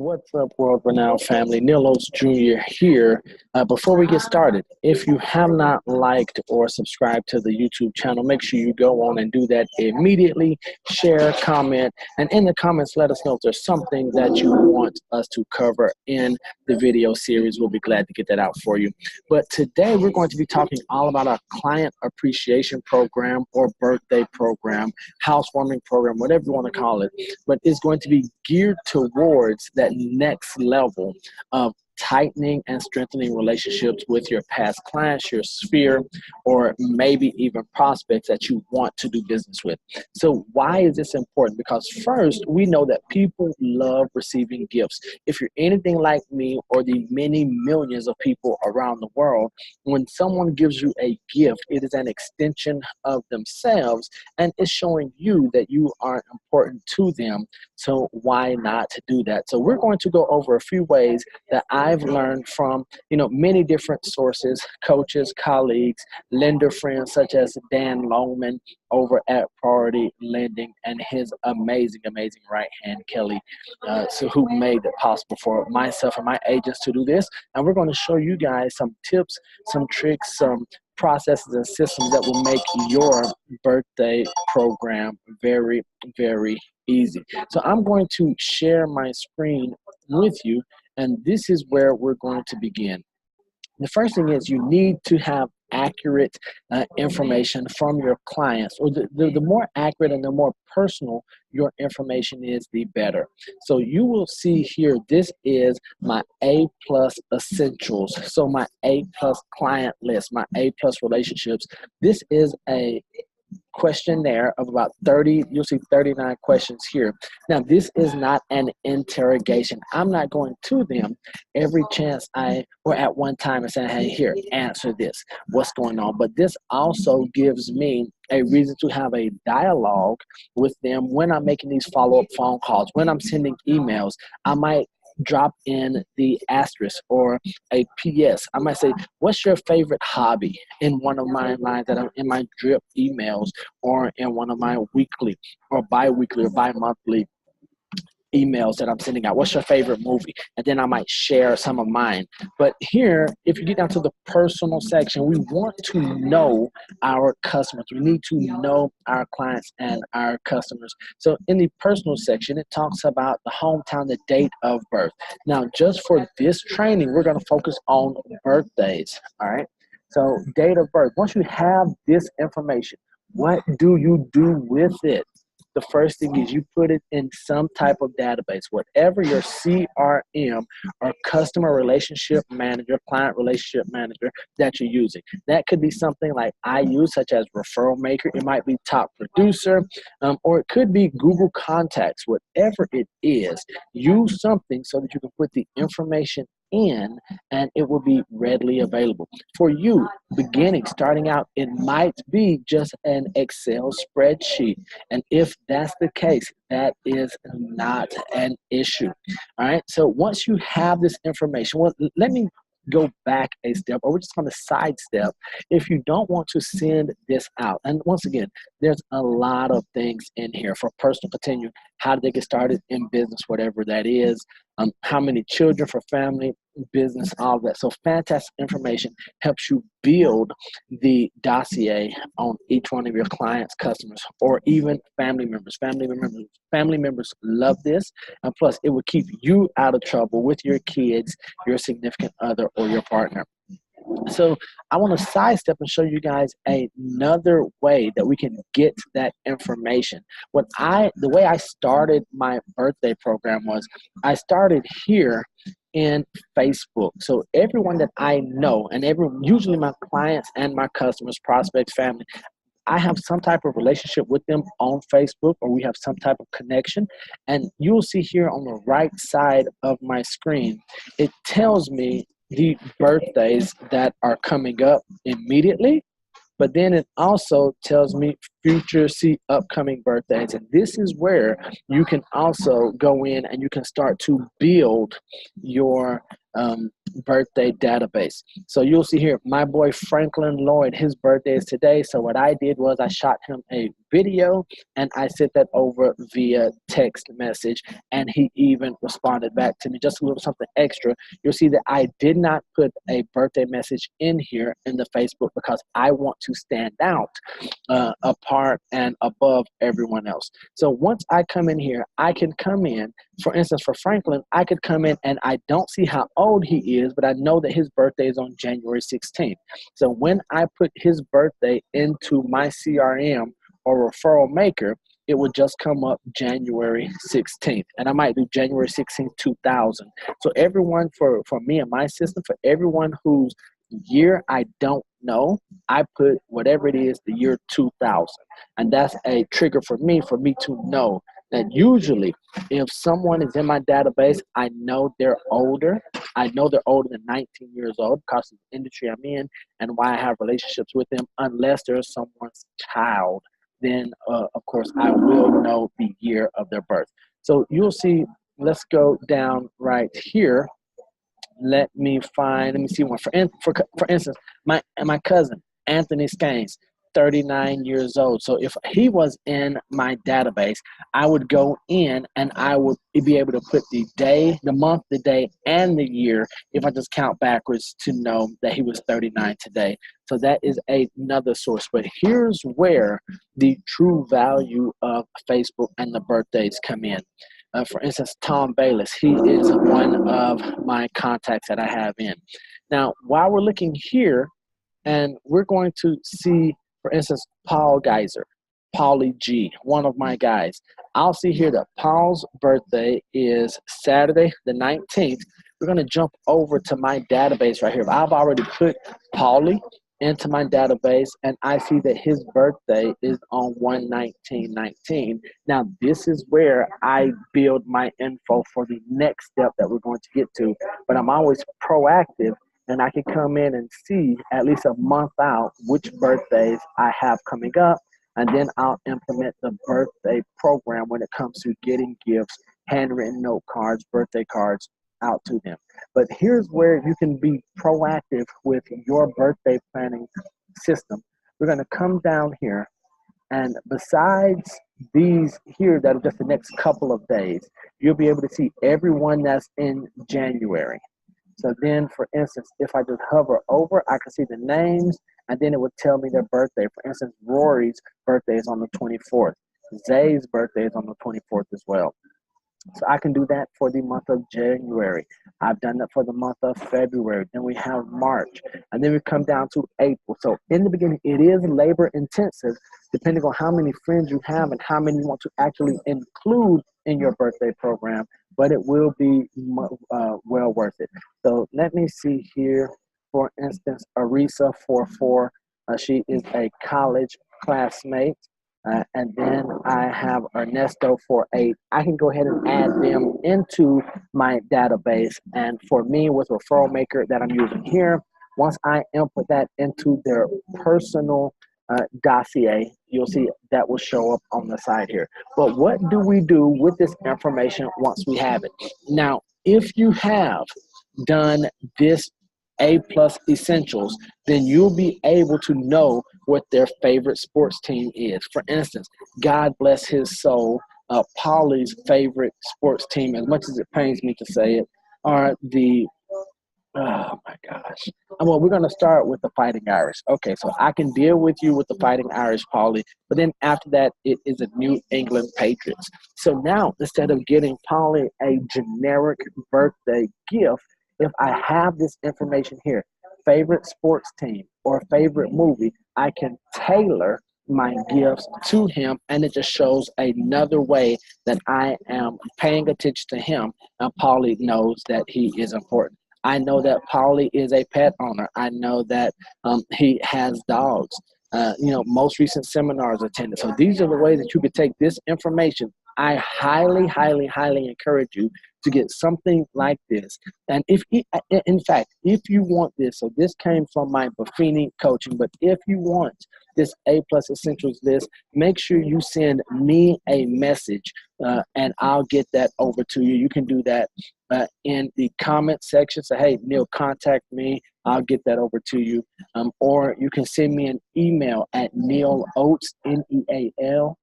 What's up, World Renowned family? Nilos Jr. here. Before we get started, if you have not liked or subscribed to the YouTube channel, make sure you go on and do that immediately. Share, comment, and in the comments, let us know if there's something that you want us to cover in the video series. We'll be glad to get that out for you. But today, we're going to be talking all about our client appreciation program or birthday program, housewarming program, whatever you want to call it. But it's going to be geared towards that next level of tightening and strengthening relationships with your past clients, your sphere, or maybe even prospects that you want to do business with. So why is this important? Because first, we know that people love receiving gifts. If you're anything like me or the many millions of people around the world, when someone gives you a gift, it is an extension of themselves and it's showing you that you are important to them. So why not to do that? So we're going to go over a few ways that I've learned from, many different sources, coaches, colleagues, lender friends such as Dan Longman over at Priority Lending and his amazing right hand, Kelly, who made it possible for myself and my agents to do this. And we're going to show you guys some tips, some tricks, some processes and systems that will make your birthday program very, very easy. So I'm going to share my screen with you, and this is where we're going to begin. The first thing is you need to have accurate information from your clients, or the more accurate and the more personal your information is, the better. So you will see here, this is my A+ essentials. So my A+ client list, my A+ relationships. This is a questionnaire of about 30, you'll see 39 questions here. Now, this is not an interrogation. I'm not going to them every chance or at one time and saying, hey, here, answer this, what's going on? But this also gives me a reason to have a dialogue with them when I'm making these follow-up phone calls, when I'm sending emails. I might drop in the asterisk or a PS. I might say, what's your favorite hobby, in one of my lines that I'm in my drip emails, or in one of my weekly or bi-weekly or bi-monthly emails that I'm sending out. What's your favorite movie? And then I might share some of mine. But here, if you get down to the personal section, we want to know our customers. We need to know our clients and our customers. So in the personal section, it talks about the hometown, the date of birth. Now, just for this training, we're going to focus on birthdays. All right. So date of birth. Once you have this information, what do you do with it? The first thing is you put it in some type of database, whatever your CRM or customer relationship manager, client relationship manager that you're using. That could be something like I use, such as Referral Maker. It might be Top Producer, or it could be Google Contacts. Whatever it is, use something so that you can put the information in and it will be readily available. For you, starting out, it might be just an Excel spreadsheet. And if that's the case, that is not an issue. All right. So once you have this information, well, let me go back a step, or we're just going to sidestep if you don't want to send this out. And once again, there's a lot of things in here for personal continuing. How did they get started in business, whatever that is, how many children, for family, business, all of that. So fantastic information helps you build the dossier on each one of your clients, customers, or even family members. Family members love this, and plus it will keep you out of trouble with your kids, your significant other, or your partner. So I want to sidestep and show you guys another way that we can get that information. The way I started my birthday program was I started here in Facebook. So everyone that I know, and usually my clients and my customers, prospects, family, I have some type of relationship with them on Facebook, or we have some type of connection. And you'll see here on the right side of my screen, it tells me the birthdays that are coming up immediately, but then it also tells me upcoming birthdays. And this is where you can also go in and you can start to build your birthday database. So you'll see here, my boy Franklin Lloyd, his birthday is today. So what I did was I shot him a video and I sent that over via text message, and he even responded back to me just a little something extra. You'll see that I did not put a birthday message in here in the Facebook because I want to stand out apart and above everyone else. So once I come in here, I can come in, for instance, for Franklin, I could come in and I don't see how old he is, but I know that his birthday is on January 16th. So when I put his birthday into my CRM or referral maker, it would just come up January 16th. And I might do January 16th, 2000. So everyone, for me and my system, for everyone whose year I don't know, I put whatever it is, the year 2000. And that's a trigger for me to know that usually if someone is in my database, I know they're older. I know they're older than 19 years old because of the industry I'm in and why I have relationships with them, unless there's someone's child. Then, of course, I will know the year of their birth. So you'll see, let's go down right here. Let me see one. For instance, my cousin, Anthony Skanes, 39 years old. So if he was in my database, I would go in and I would be able to put the day, the month, the day, and the year if I just count backwards to know that he was 39 today. So that is another source. But here's where the true value of Facebook and the birthdays come in. For instance, Tom Bayless, he is one of my contacts that I have in. Now, while we're looking here, and we're going to see, for instance, Paul Geiser, Paulie G, one of my guys. I'll see here that Paul's birthday is Saturday the 19th. We're going to jump over to my database right here. I've already put Paulie into my database, and I see that his birthday is on 1/19/19. Now, this is where I build my info for the next step that we're going to get to, but I'm always proactive, and I can come in and see at least a month out which birthdays I have coming up, and then I'll implement the birthday program when it comes to getting gifts, handwritten note cards, birthday cards out to them. But here's where you can be proactive with your birthday planning system. We're going to come down here, and besides these here that are just the next couple of days, you'll be able to see everyone that's in January. So then, for instance, if I just hover over, I can see the names, and then it would tell me their birthday. For instance, Rory's birthday is on the 24th. Zay's birthday is on the 24th as well. So I can do that for the month of January. I've done that for the month of February. Then we have March. And then we come down to April. So in the beginning, it is labor intensive, depending on how many friends you have and how many you want to actually include in your birthday program. But it will be well worth it. So let me see here. For instance, Arisa44. She is a college classmate. And then I have Ernesto 48. I can go ahead and add them into my database. And for me, with Referral Maker that I'm using here, once I input that into their personal dossier, you'll see that will show up on the side here. But what do we do with this information once we have it? Now, if you have done this A+ Essentials, then you'll be able to know what their favorite sports team is. For instance, God bless his soul, Paulie's favorite sports team, as much as it pains me to say it, are the, oh my gosh. Well, we're going to start with the Fighting Irish. Okay, so I can deal with you with the Fighting Irish, Paulie, but then after that, it is a New England Patriots. So now, instead of getting Paulie a generic birthday gift, if I have this information here, favorite sports team or favorite movie, I can tailor my gifts to him, and it just shows another way that I am paying attention to him, and Paulie knows that he is important. I know that Paulie is a pet owner. I know that he has dogs. Most recent seminars attended. So these are the ways that you could take this information I highly, highly, highly encourage you to get something like this. And in fact, if you want this, so this came from my Buffini coaching, but if you want this A plus essentials list, make sure you send me a message and I'll get that over to you. You can do that in the comment section. Say, hey, Neil, contact me. I'll get that over to you. Or you can send me an email at nealoates, NEALOATES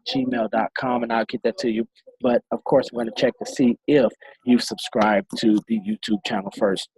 @gmail.com, and I'll get that to you. But of course, we're going to check to see if you've subscribed to the YouTube channel first.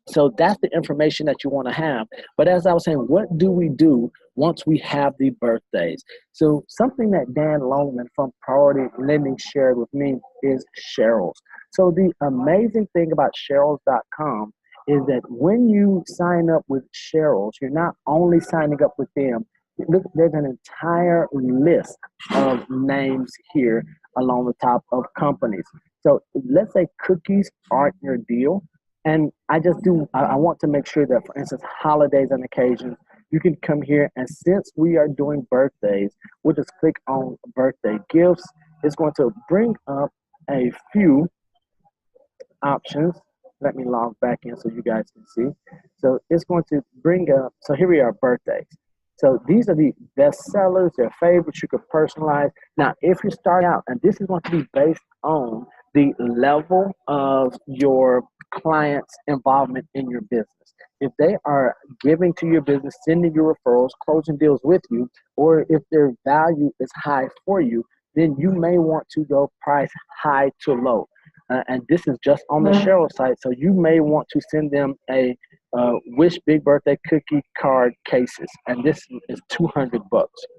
So that's the information that you want to have. But as I was saying, what do we do once we have the birthdays? So something that Dan Longman from Priority Lending shared with me is Cheryls. So the amazing thing about Cheryls.com is that when you sign up with Cheryls, you're not only signing up with them. Look, there's an entire list of names here along the top of companies. So let's say cookies aren't your deal. And I want to make sure that, for instance, holidays and occasions, you can come here. And since we are doing birthdays, we'll just click on birthday gifts. It's going to bring up a few options. Let me log back in so you guys can see. So it's going to bring up, so here we are, birthdays. So these are the best sellers, their favorites you could personalize. Now, if you start out, and this is going to be based on the level of your client's involvement in your business. If they are giving to your business, sending you referrals, closing deals with you, or if their value is high for you, then you may want to go price high to low. And this is just on the Cheryl site. So you may want to send them a Wish Big Birthday cookie card cases. And this is $200.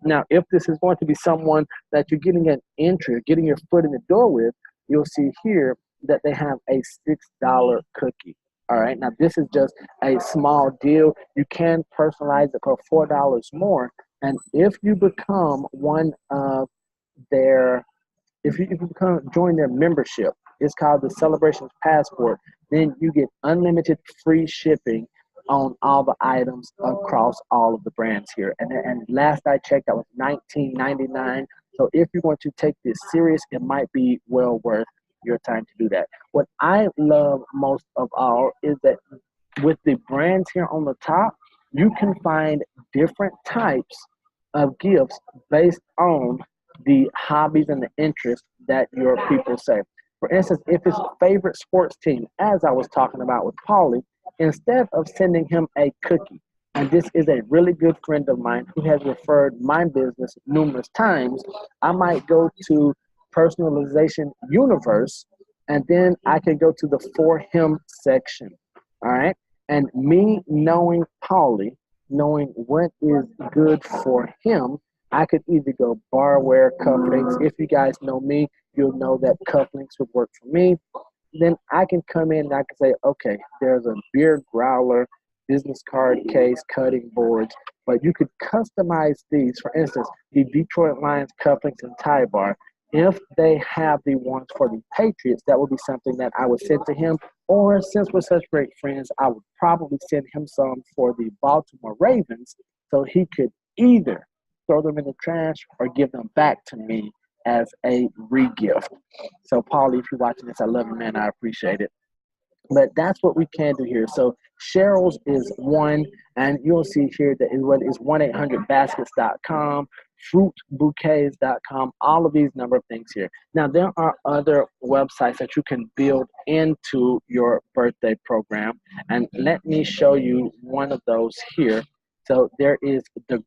Now, if this is going to be someone that you're getting an entry, getting your foot in the door with, you'll see here that they have a $6 cookie. All right. Now, this is just a small deal. You can personalize it for $4 more. And if you become one of their, if you join their membership, it's called the Celebrations Passport, then you get unlimited free shipping on all the items across all of the brands here. And last I checked, that was $19.99. So if you're going to take this serious, it might be well worth your time to do that. What I love most of all is that with the brands here on the top, you can find different types of gifts based on the hobbies and the interests that your people say. For instance, if it's favorite sports team, as I was talking about with Paulie, instead of sending him a cookie, and this is a really good friend of mine who has referred my business numerous times, I might go to Personalization Universe, and then I can go to the For Him section, all right? And me knowing Paulie, knowing what is good for him, I could either go barware, cufflinks. If you guys know me, you'll know that cufflinks would work for me. Then I can come in and I can say, okay, there's a beer growler, business card case, cutting boards, but you could customize these. For instance, the Detroit Lions cufflinks and tie bar. If they have the ones for the Patriots, that would be something that I would send to him. Or since we're such great friends, I would probably send him some for the Baltimore Ravens so he could either throw them in the trash or give them back to me as a re-gift. So, Paulie, if you're watching this, I love you, man. I appreciate it. But that's what we can do here. So Cheryls is one, and you'll see here that it is 1-800-baskets.com, fruitbouquets.com, all of these number of things here. Now, there are other websites that you can build into your birthday program, and let me show you one of those here. So there is the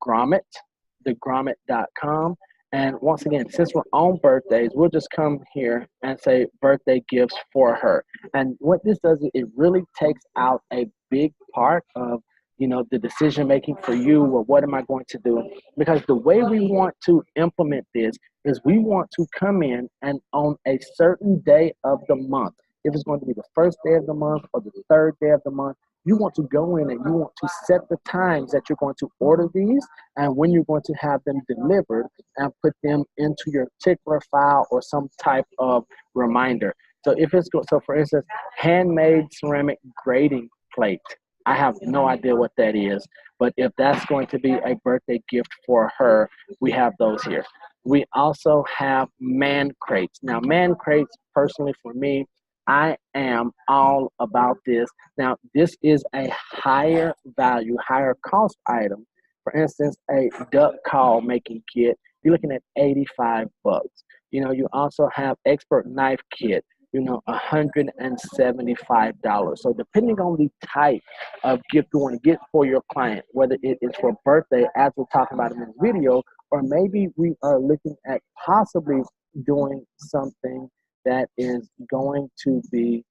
Grommet.com. And once again, since we're on birthdays, we'll just come here and say birthday gifts for her. And what this does is it really takes out a big part of, the decision making for you, or what am I going to do? Because the way we want to implement this is we want to come in and on a certain day of the month, if it's going to be the first day of the month or the third day of the month, you want to go in and you want to set the times that you're going to order these and when you're going to have them delivered and put them into your particular file or some type of reminder. So if it's, so for instance, handmade ceramic grading plate. I have no idea what that is, but if that's going to be a birthday gift for her, we have those here. We also have man crates. Now, man crates, personally for me, I am all about this. Now, this is a higher value, higher cost item. For instance, a duck call making kit, you're looking at 85 bucks. You also have expert knife kit, $175. So depending on the type of gift you want to get for your client, whether it is for birthday, as we're talking about in this video, or maybe we are looking at possibly doing something that is going to be,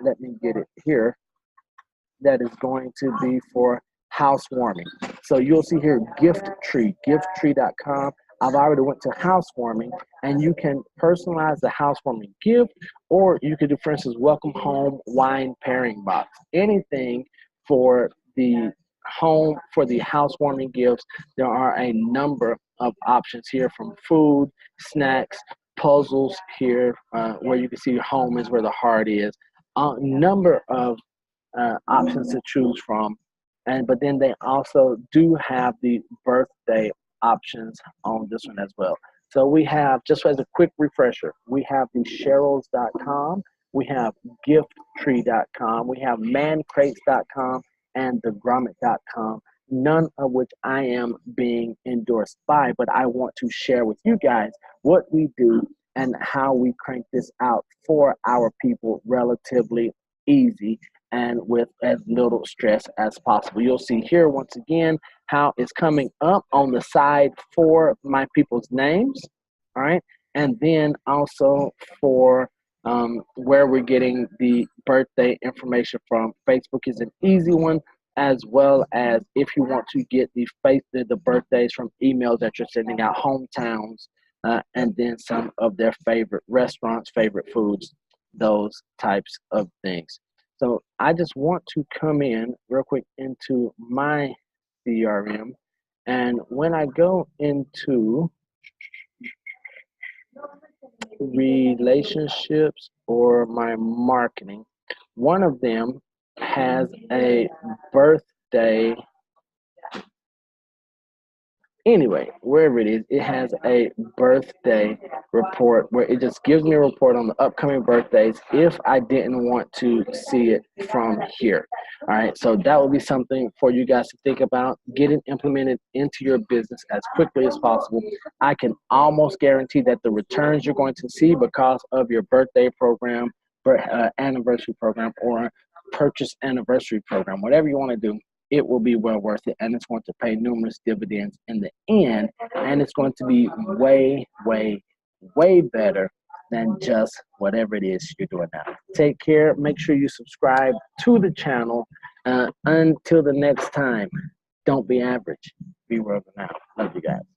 let me get it here, that is going to be for housewarming. So you'll see here gifttree.com. I've already went to housewarming, and you can personalize the housewarming gift, or you could do, for instance, welcome home wine pairing box. Anything for the home, for the housewarming gifts. There are a number of options here, from food, snacks, puzzles here, where you can see your home is where the heart is. A number of options to choose from, but then they also do have the birthday options on this one as well. So we have, just as a quick refresher, we have the Cheryls.com, we have gifttree.com, we have mancrates.com, and thegrommet.com, none of which I am being endorsed by, but I want to share with you guys what we do and how we crank this out for our people relatively easy and with as little stress as possible. You'll see here once again how it's coming up on the side for my people's names, all right? And then also for where we're getting the birthday information from. Facebook is an easy one, as well as if you want to get the birthdays from emails that you're sending out, hometowns, and then some of their favorite restaurants, favorite foods, those types of things. So I just want to come in real quick into my CRM. And when I go into relationships or my marketing, one of them has a birthday. Anyway, wherever it is, it has a birthday report where it just gives me a report on the upcoming birthdays if I didn't want to see it from here. All right, so that would be something for you guys to think about, getting implemented into your business as quickly as possible. I can almost guarantee that the returns you're going to see because of your birthday program, anniversary program, or purchase anniversary program, whatever you want to do, it will be well worth it, and it's going to pay numerous dividends in the end, and it's going to be way, way, way better than just whatever it is you're doing now. Take care. Make sure you subscribe to the channel. Until the next time, don't be average. Be world now. Love you guys.